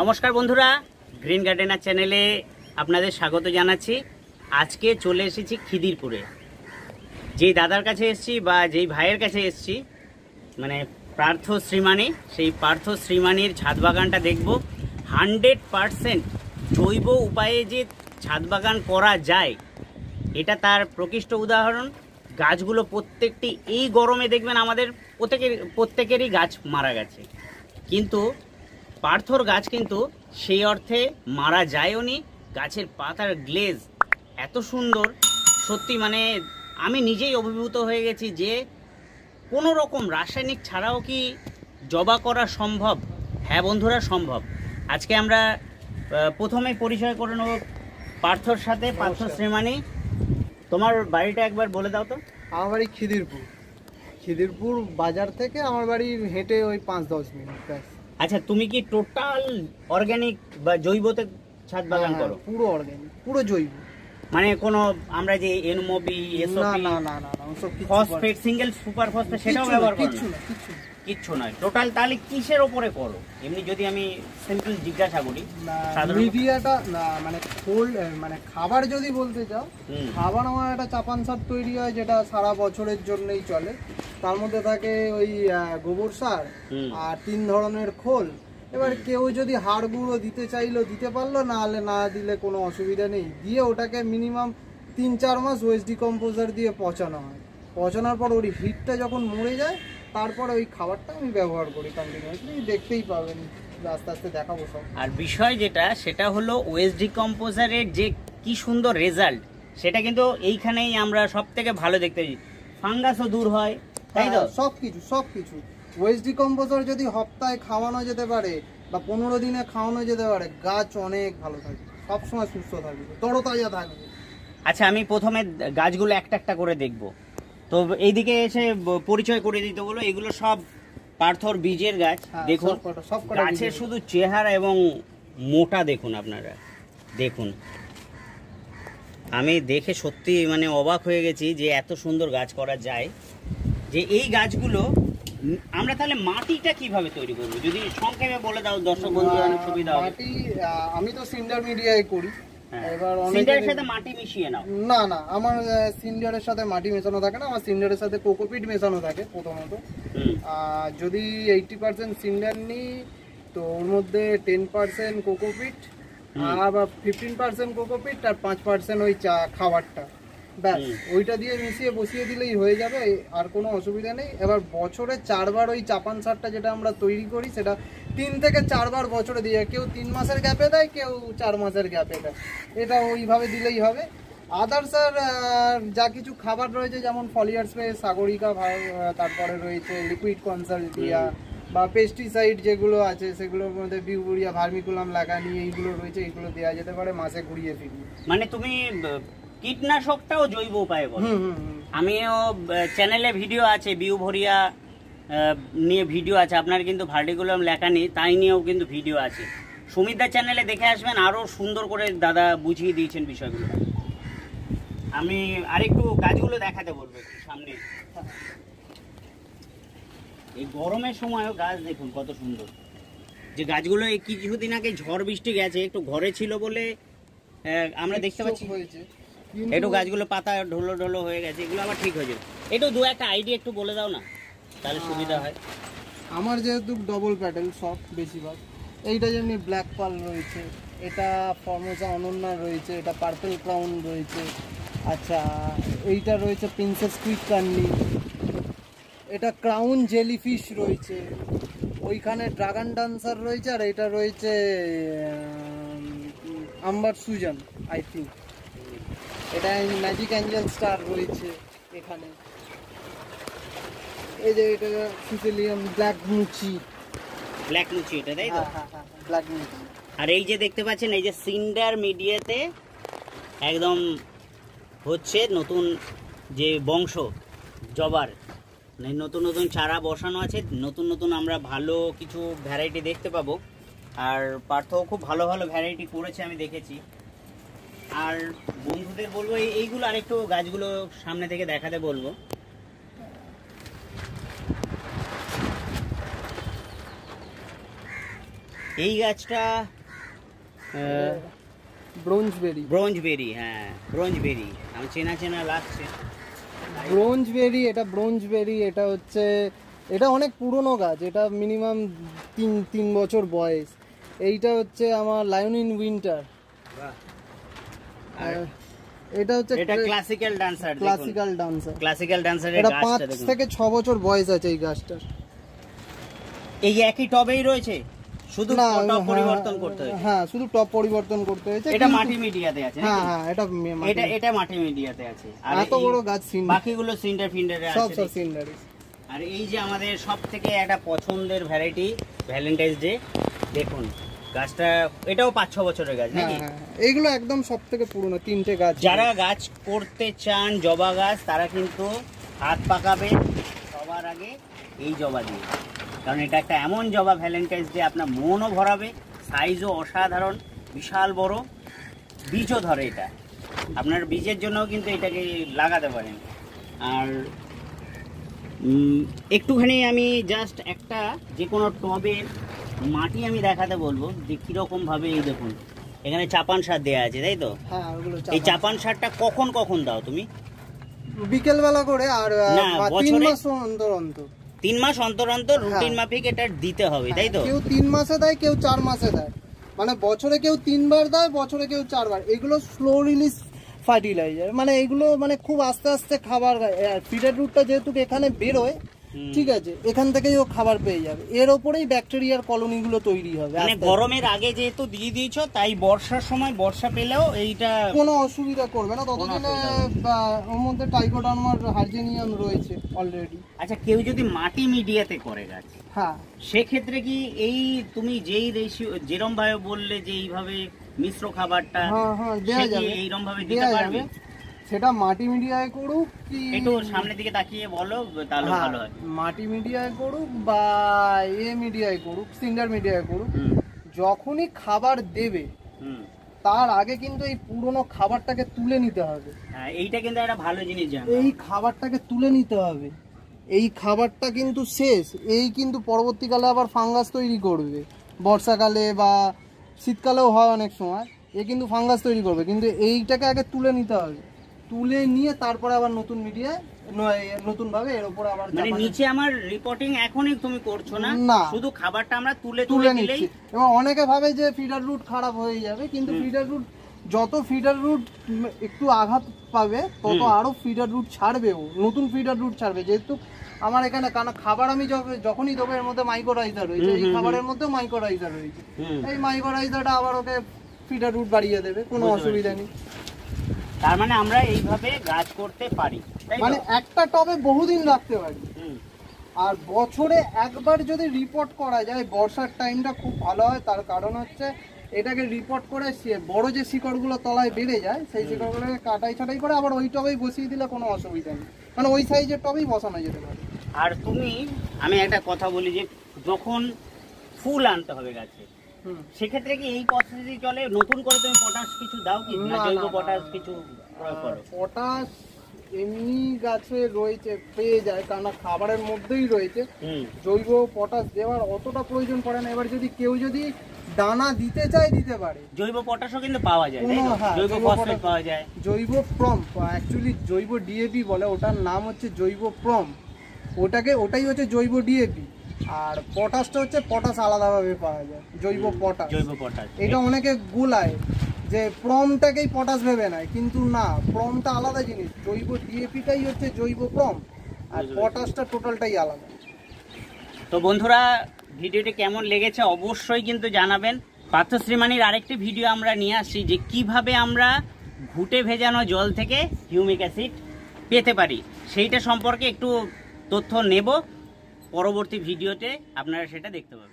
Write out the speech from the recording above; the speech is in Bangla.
নমস্কার বন্ধুরা, গ্রিন গার্ডেনার চ্যানেলে আপনাদের স্বাগত জানাচ্ছি। আজকে চলে এসেছি খিদিরপুরে। যেই দাদার কাছে এসেছি বা যেই ভাইয়ের কাছে এসেছি, মানে পার্থ শ্রীমানি, সেই পার্থ শ্রীমানির ছাদ বাগানটা দেখব। 100% জৈব উপায়ে যে ছাদ বাগান করা যায়, এটা তার প্রকৃষ্ট উদাহরণ। গাছগুলো প্রত্যেকটি এই গরমে দেখবেন আমাদের প্রত্যেকেরই গাছ মারা গেছে, কিন্তু পার্থর গাছ কিন্তু সেই অর্থে মারা যায়ও নি। গাছের পাতার গ্লেজ এত সুন্দর, সত্যি মানে আমি নিজেই অভিভূত হয়ে গেছি যে কোনো রকম রাসায়নিক ছাড়াও কি জবা করা সম্ভব। হ্যাঁ বন্ধুরা, সম্ভব। আজকে আমরা প্রথমেই পরিচয় করে নেব পার্থর সাথে। পার্থ শ্রীমানি, তোমার বাড়িটা একবার বলে দাও তো। আমার বাড়ি খিদিরপুর বাজার থেকে আমার বাড়ি হেঁটে ওই 5-10 মিনিট ব্যাস। আচ্ছা, তুমি কি টোটাল অর্গানিক বা জৈবতে ছাদ বাগান করো? পুরো অর্গানিক, পুরো জৈব। মানে কোনো আমরা যে এনমোবি এসওপি না না না না ওসব কিছু ফসফেট, সিঙ্গেল সুপার ফসফেট সেটাও ব্যবহার করো? কিচ্ছু নয়। টোটাল তাহলে কিসের উপরে করো এমনি, যদি আমি সিম্পল জিজ্ঞাসা করি? মিডিয়াটা না, মানে মানে খাবার যদি বলতে চাও, খাবার আমার একটা চাপান সার তৈরি হয় যেটা সারা বছরের জন্যই চলে। তার মধ্যে থাকে ওই গোবর সার আর 3 ধরনের খোল। এবার কেউ যদি হাড় গুঁড়ো দিতে চাইলো দিতে পারলো, না হলে না দিলে কোনো অসুবিধা নেই। দিয়ে ওটাকে মিনিমাম 3-4 মাস ওয়েস্ট ডিকম্পোজার দিয়ে পচানো হয়। পচানোর পর ওই হিটটা যখন মরে যায়, তারপরে ওই খাবারটা আমি ব্যবহার করি কন্টিনিউয়াসলি। দেখতেই পাবেন, আস্তে আস্তে দেখাবো সব। আর বিষয় যেটা, সেটা হলো ওয়েস্ট ডিকম্পোজারের যে কি সুন্দর রেজাল্ট, সেটা কিন্তু এইখানেই আমরা সব থেকে ভালো দেখতে পাই। ফাঙ্গাসও দূর হয়, তাই তো? সবকিছু ওয়েস্ট ডিকম্পোজার যদি সপ্তাহে খাওয়ানো যেতে পারে বা 15 দিনে খাওয়ানো যেতে পারে, গাছ অনেক ভালো থাকবে, সবসময় সুস্থ থাকবে, তরতাজা থাকবে। আচ্ছা, আমি প্রথমে গাছগুলো একটা একটা করে দেখব। তো এইদিকে এসে পরিচয় করে দিতে বলো। এগুলো সব পার্থর বীজের গাছ। দেখুন গাছের শুধু চেহারা এবং মোটা দেখুন, আপনারা দেখুন। আমি দেখে সত্যি মানে অবাক হয়ে গেছি যে এত সুন্দর গাছ করা যায়। যে এই গাছগুলো আমরা তাহলে মাটিটা কিভাবে তৈরি করবো, যদি সংক্ষেপে বলে দাও, দর্শক বন্ধুরা অনেক সুবিধা হবে। মাটি আমি তো সিন্ডার মিডিয়ায় করি। এবার সিন্ডারের সাথে মাটি মিশিয়ে নাও? না না, আমার সিন্ডারের সাথে মাটি মেশানো থাকে না, আমার সিন্ডারের সাথে কোকোপিট মেশানো থাকে প্রথমত। যদি 80% সিন্ডার নিই, তো ওর মধ্যে 10% কোকোপিট আর 15% কোকোপিট আর 5% ওই খাবারটা, ব্যাস ওইটা দিয়ে মিশিয়ে বসিয়ে দিলেই হয়ে যাবে, আর কোনো অসুবিধা নেই। এবার বছরে 4 বার ওই চাপান সারটা যেটা আমরা তৈরি করি, সেটা 3 থেকে 4 বার বছরে দিয়ে, কেউ 3 মাসের গ্যাপে দেয়, কেউ 4 মাসের গ্যাপে দেয়। এটা ওইভাবে দিলেই হবে। আদার্স আর যা কিছু খাবার রয়েছে, যেমন ফলিয়ার স্প্রে, সাগরিকা, তারপরে রয়েছে লিকুইড কনসালটিয়া বা পেস্টিসাইড যেগুলো আছে, সেগুলোর মধ্যে বিউরিয়া, ভার্মিকুলাম, লাগানি, এইগুলো রয়েছে, এইগুলো দেওয়া যেতে পারে মাসে ঘুরিয়ে ফিরিয়ে। মানে তুমি কীটনাশকটাও জৈব উপায়ে বলো? আমিও চ্যানেলে ভিডিও আছে, বিউ ভরিয়া নিয়ে ভিডিও আছে, আপনার কিন্তু ভার্টিকুলাম লেখানি তাই নিয়েও কিন্তু ভিডিও আছে। সুমিতদার চ্যানেলে দেখে আসবেন, আরও সুন্দর করে দাদা বুঝিয়ে দিয়েছেন বিষয়গুলো। আমি আরেকটু গাছগুলো দেখাতে বলবো সামনে। এই গরমের সময়ও গাছ দেখুন কত সুন্দর। যে গাছগুলো এই কিছুদিন আগে ঝড় বৃষ্টি গেছে, একটু ঘরে ছিল বলে আমরা দেখতে পাচ্ছি একটু গাছগুলো পাতা ঢোলো ঢোলো হয়ে গেছে, এগুলো আবার ঠিক হয়ে যাবে। একটু দু একটা আইডিয়া একটু বলে দাও না, তাহলে সুবিধা হয়। আমার যেহেতু ডবল প্যাটেল সব বেশিরভাগ, এইটা যেমনি ব্ল্যাক পার্ল রয়েছে, এটা ফর্মোসা অনন্যা রয়েছে, এটা পার্পল ক্রাউন রয়েছে, আচ্ছা এইটা রয়েছে প্রিন্সেস কুইক কান্ডি, এটা ক্রাউন জেলিফিশ রয়েছে, ওইখানে ড্রাগন ডান্সার রয়েছে, আর এটা রয়েছে আম্বার সুজান আই থিঙ্ক। এটা ম্যাজিক অ্যাঞ্জেল স্টার রয়েছে এখানে। এই যে এটা সিসিলিয়ান ব্ল্যাক মুচি, এটা তাই তো? ব্ল্যাক মুচি। আর এই যে দেখতে পাচ্ছেন, এই যে সিন্ডার মিডিয়াতে একদম হচ্ছে নতুন যে বংশ জবার, নতুন নতুন চারা বসানো আছে, নতুন নতুন আমরা ভালো কিছু ভ্যারাইটি দেখতে পাবো। আর পার্থও খুব ভালো ভালো ভ্যারাইটি করেছে, আমি দেখেছি। আর বন্ধুদের বলবো এইগুলো আরেকটু গাছগুলো সামনে থেকে দেখাতে বলবো। এই গাছটা ব্রোঞ্জবেরি। ব্রোঞ্জবেরি, হ্যাঁ ব্রোঞ্জবেরি, আমি চেনা চেনা লাগছে। ব্রোঞ্জবেরি, এটা ব্রোঞ্জবেরি, এটা হচ্ছে, এটা অনেক পুরনো গাছ, এটা মিনিমাম 3 বছর বয়স। এইটা হচ্ছে আমার লায়ন ইন উইন্টার। এটা হচ্ছে এটা classical dancer, classical dancer, classical ডান্সারের এটা গাছটা 5 দেখুন। থেকে 6 বছর বয়স আছে এই গাছটার। এই একই টবেই রয়েছে, শুধু টব পরিবর্তন করতে হয়েছে। হ্যাঁ, শুধু টব পরিবর্তন করতে হয়েছে। এটা মাটি মিডিয়াতে আছে। হ্যাঁ হ্যাঁ, এটা মাটি মিডিয়াতে আছে। আর এত বড় গাছ সিন্ডার, বাকিগুলো সিন্ডার ফিন্ডারে আছে সব সিন্ডারে। আর এই যে আমাদের সবথেকে একটা পছন্দের ভ্যারাইটি ভ্যালেন্টাইন্স ডে, দেখুন গাছটা, এটাও 5-6 বছরের গাছ নাকি? হ্যাঁ, এইগুলো একদম সবথেকে পুরনো 3টে গাছ। যারা গাছ করতে চান জবা গাছ, তারা কিন্তু হাত পাকাবে সবার আগে এই জবা দিয়ে, কারণ এটা একটা এমন জবা ভ্যালেন্টাইন্স ডে আপনার মনও ভরাবে, সাইজও অসাধারণ, বিশাল বড়, বীজও ধরে। এটা আপনার বীজের জন্যও কিন্তু এটাকে লাগাতে পারেন। আর একটুখানি আমি জাস্ট একটা যে কোনো টবের মাটি আমি দেখাতে বলবো যে কীরকম ভাবে। এই দেখুন এখানে চাপান সার দেওয়া আছে, তাই তো? হ্যাঁ, ওগুলো এই চাপান সারটা কখন কখন দাও তুমি? বিকেল বেলা করে, আর 3 মাস অন্তর অন্তর। 3 মাস অন্তর অন্তর রুটিন মাফিক এটা দিতে হবে, তাই তো? কেউ 3 মাসে দেয়, কেউ 4 মাসে দেয়, মানে বছরে কেউ 3 বার দেয়, বছরে কেউ 4 বার। এগুলো স্লো রিলিজ ফার্টিলাইজার, মানে এগুলো মানে খুব আস্তে আস্তে খাবার, ফিডার রুটটা যেহেতু এখানে বেরোয়, ঠিক আছে, এখান থেকেই ও খাবার পেয়ে যাবে, এর ওপরেই ব্যাকটেরিয়ার কলোনিগুলো তৈরি হবে। মানে গরমের আগে যেহেতু দিয়ে দিয়েছো, তাই বর্ষার সময় বর্ষা পেলেও এইটা কোনো অসুবিধা করবে না ততদিনে। ওর মধ্যে টাইকোডার্মার হার্জেনিয়াম রয়েছে অলরেডি। আচ্ছা, কেউ যদি মাটি মিডিয়াতে করে গাছ, হ্যাঁ, সেক্ষেত্রে কি এই তুমি যেই রেশিও যেরকম ভাবে বললে যে এইভাবে মিশ্র খাবারটা, হ্যাঁ দেওয়া যাবে, এইরকম ভাবে দিতে পারবে? সেটা মাটি মিডিয়ায় করুক কি, একটু সামনের দিকে তাকিয়ে বলো তাহলে ভালো হয়। মাটি মিডিয়ায় করুক বা মিডিয়ায় করুক, সিন্ডার মিডিয়ায় করুক, যখনই খাবার দেবে তার আগে কিন্তু এই পুরনো খাবারটাকে তুলে নিতে হবে। হ্যাঁ, এইটা কিন্তু একটা ভালো জিনিস জানো, এই খাবারটাকে তুলে নিতে হবে। এই খাবারটা কিন্তু শেষ, এই কিন্তু পরবর্তীকালে আবার ফাঙ্গাস তৈরি করবে, বর্ষাকালে বা শীতকালেও হয় অনেক সময়, এ কিন্তু ফাঙ্গাস তৈরি করবে। কিন্তু এইটাকে আগে তুলে নিতে হবে, তুলে নিয়ে তারপরে আবার নতুন মিডিয়ায় নতুন ভাবে এর উপর আবার, মানে নিচে আমার রিপোর্টিং এখনই তুমি করছো না, শুধু খাবারটা আমরা তুলে নিচ্ছি। এবং অনেকে ভাবে যে ফিডার রুট খারাপ হয়ে যাবে, কিন্তু ফিডার রুট, যত ফিডার রুট একটু আঘাত পাবে তত আরো ফিডার রুট ছাড়বে, ও নতুন ফিডার রুট ছাড়বে। যেহেতু আমার এখানে খাবার আমি যখনই দেবো এর মধ্যে মাইক্রোরাইজার রয়েছে, এই খাবারের মধ্যে মাইক্রোরাইজার রয়েছে, এই মাইক্রোরাইজারটা আবার ওকে ফিডার রুট বাড়িয়ে দেবে, কোনো অসুবিধা নেই। তার মানে আমরা এইভাবে গাছ করতে পারি, মানে একটা টবে বহুদিন রাখতে পারি। আর বছরে একবার যদি রিপোর্ট করা যায়, বর্ষার টাইমটা খুব ভালো হয়, তার কারণ হচ্ছে এটাকে রিপোর্ট করে বড় যে শিকড়গুলো তলায় বেড়ে যায়, সেই শিকড়গুলোকে কাটাই ছাটাই করে আবার ওই টবেই বসিয়ে দিলে কোনো অসুবিধা নেই, মানে ওই সাইজের টবেই বসানো যেতে পারে। আর আমি একটা কথা বলি যে যখন ফুল আনতে হবে গাছে, সেক্ষেত্রে কি এই পদ্ধতি চলে? নতুন করে তুমি পটাশ কিছু দাও কি, না জৈব পটাশ কিছু প্রয়োগ করো? পটাশ এমনি গাছে রয়েছে, পেয়ে যায়, কারণ খাবারের মধ্যেই রয়েছে। জৈব পটাশ দেওয়ার অতটা প্রয়োজন পড়ে না। এবার যদি কেউ যদি দানা দিতে চায় দিতে পারে। জৈব পটাশও কিন্তু পাওয়া যায়, জৈব ফসফেট পাওয়া যায়, জৈব প্রম, অ্যাকচুয়ালি জৈব ডিএপি বলে, ওটার নাম হচ্ছে জৈব প্রম, ওটাই হচ্ছে জৈব ডিএপি। আর পটাশটা হচ্ছে পটাশ আলাদাভাবে পাওয়া যায়, জৈব পটাশ। এটা অনেকে গুলায় যে প্রমটাকেই পটাশ ভেবে নেয়, কিন্তু না, প্রমটা আলাদা জিনিস, জৈব ডিএপিটাই হচ্ছে জৈব প্রম, আর পটাশটা টোটালটাই আলাদা। তো বন্ধুরা, ভিডিওটি কেমন লেগেছে অবশ্যই কিন্তু জানাবেন। পার্থ শ্রীমানির আরেকটি ভিডিও আমরা নিয়ে আসছি যে কিভাবে আমরা ঘুটে ভেজানো জল থেকে হিউমিক অ্যাসিড পেতে পারি, সেইটা সম্পর্কে একটু তথ্য নেব। পরবর্তী ভিডিওতে আপনারা সেটা দেখতে পাবেন।